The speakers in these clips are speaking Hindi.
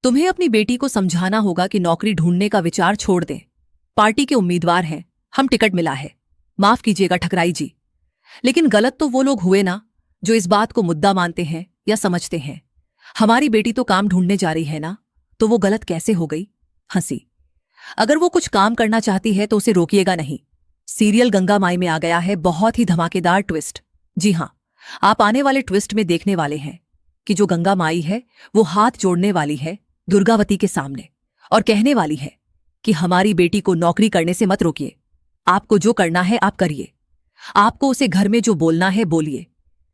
तुम्हें अपनी बेटी को समझाना होगा कि नौकरी ढूंढने का विचार छोड़ दें। पार्टी के उम्मीदवार हैं, हम टिकट मिला है। माफ कीजिएगा ठकराई जी, लेकिन गलत तो वो लोग हुए ना जो इस बात को मुद्दा मानते हैं या समझते हैं। हमारी बेटी तो काम ढूंढने जा रही है ना, तो वो गलत कैसे हो गई? हंसी। अगर वो कुछ काम करना चाहती है तो उसे रोकिएगा नहीं। सीरियल गंगा माई में आ गया है बहुत ही धमाकेदार ट्विस्ट। जी हां, आप आने वाले ट्विस्ट में देखने वाले हैं कि जो गंगा माई है वो हाथ जोड़ने वाली है दुर्गावती के सामने और कहने वाली है कि हमारी बेटी को नौकरी करने से मत रोकिए। आपको जो करना है आप करिए। आपको उसे घर में जो बोलना है बोलिए,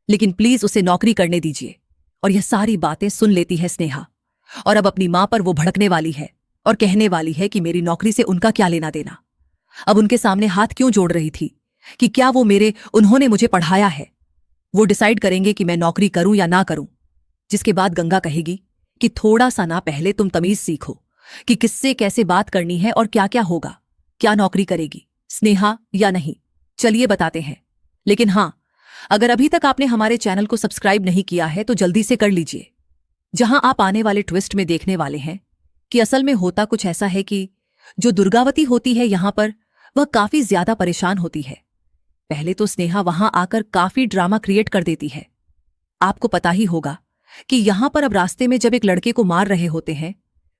लेकिन प्लीज उसे नौकरी करने दीजिए। और यह सारी बातें सुन लेती है स्नेहा और अब अपनी मां पर वो भड़कने वाली है और कहने वाली है कि मेरी नौकरी से उनका क्या लेना देना। अब उनके सामने हाथ क्यों जोड़ रही थी कि क्या वो उन्होंने मुझे पढ़ाया है। वो डिसाइड करेंगे कि मैं नौकरी करूं या ना करूं। जिसके बाद गंगा कहेगी कि थोड़ा सा ना पहले तुम तमीज सीखो कि किससे कैसे बात करनी है और क्या क्या होगा। क्या नौकरी करेगी स्नेहा या नहीं, चलिए बताते हैं। लेकिन हां, अगर अभी तक आपने हमारे चैनल को सब्सक्राइब नहीं किया है तो जल्दी से कर लीजिए, जहां आप आने वाले ट्विस्ट में देखने वाले हैं कि असल में होता कुछ ऐसा है कि जो दुर्गावती होती है यहां पर वह काफी ज्यादा परेशान होती है। पहले तो स्नेहा वहां आकर काफी ड्रामा क्रिएट कर देती है। आपको पता ही होगा कि यहां पर अब रास्ते में जब एक लड़के को मार रहे होते हैं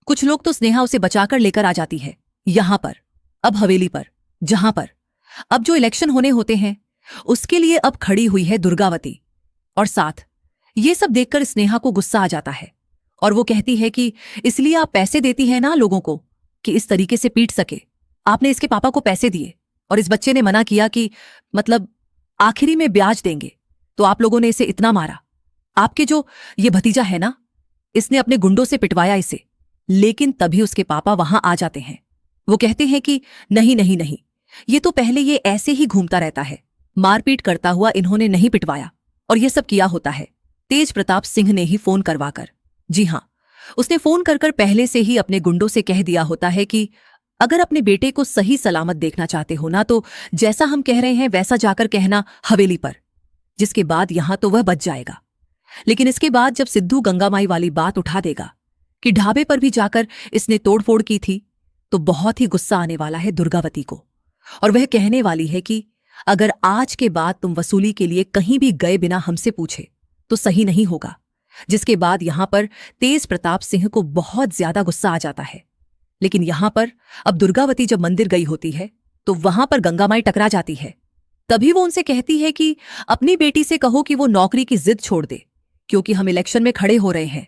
कुछ लोग, तो स्नेहा उसे बचाकर लेकर आ जाती है यहां पर, अब हवेली पर, जहां पर अब जो इलेक्शन होने होते हैं उसके लिए अब खड़ी हुई है दुर्गावती। और साथ ये सब देखकर स्नेहा को गुस्सा आ जाता है और वो कहती है कि इसलिए आप पैसे देती है ना लोगों को कि इस तरीके से पीट सके। आपने इसके पापा को पैसे दिए और इस बच्चे ने मना किया कि मतलब आखिरी में ब्याज देंगे, तो आप लोगों ने इसे इतना मारा। आपके जो ये भतीजा है ना, इसने अपने गुंडों से पिटवाया इसे। लेकिन तभी उसके पापा वहां आ जाते हैं। वो कहते हैं कि नहीं नहीं नहीं, ये तो पहले ये ऐसे ही घूमता रहता है, मारपीट करता हुआ इन्होंने नहीं पिटवाया। और ये सब किया होता है तेज प्रताप सिंह ने ही फोन करवाकर। जी हां, उसने फोन कर पहले से ही अपने गुंडों से कह दिया होता है कि अगर अपने बेटे को सही सलामत देखना चाहते हो ना तो जैसा हम कह रहे हैं वैसा जाकर कहना हवेली पर। जिसके बाद यहां तो वह बच जाएगा। लेकिन इसके बाद जब सिद्धू गंगामाई वाली बात उठा देगा कि ढाबे पर भी जाकर इसने तोड़फोड़ की थी, तो बहुत ही गुस्सा आने वाला है दुर्गावती को और वह कहने वाली है कि अगर आज के बाद तुम वसूली के लिए कहीं भी गए बिना हमसे पूछे तो सही नहीं होगा। जिसके बाद यहां पर तेज प्रताप सिंह को बहुत ज्यादा गुस्सा आ जाता है। लेकिन यहां पर अब दुर्गावती जब मंदिर गई होती है तो वहां पर गंगामाई टकरा जाती है। तभी वो उनसे कहती है कि अपनी बेटी से कहो कि वो नौकरी की जिद छोड़ दे, क्योंकि हम इलेक्शन में खड़े हो रहे हैं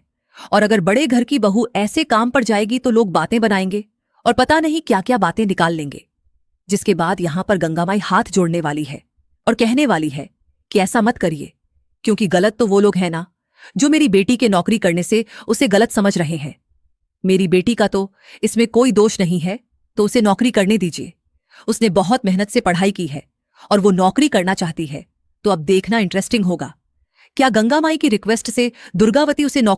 और अगर बड़े घर की बहू ऐसे काम पर जाएगी तो लोग बातें बनाएंगे और पता नहीं क्या क्या बातें निकाल लेंगे। जिसके बाद यहां पर गंगामाई हाथ जोड़ने वाली है और कहने वाली है कि ऐसा मत करिए, क्योंकि गलत तो वो लोग हैं ना जो मेरी बेटी के नौकरी करने से उसे गलत समझ रहे हैं। मेरी बेटी का तो इसमें कोई दोष नहीं है, तो उसे नौकरी करने दीजिए। उसने बहुत मेहनत से पढ़ाई की है और वो नौकरी करना चाहती है, तो अब देखना इंटरेस्टिंग होगा। क्या गंगामाई की रिक्वेस्ट से दुर्गावती उसे नौकरी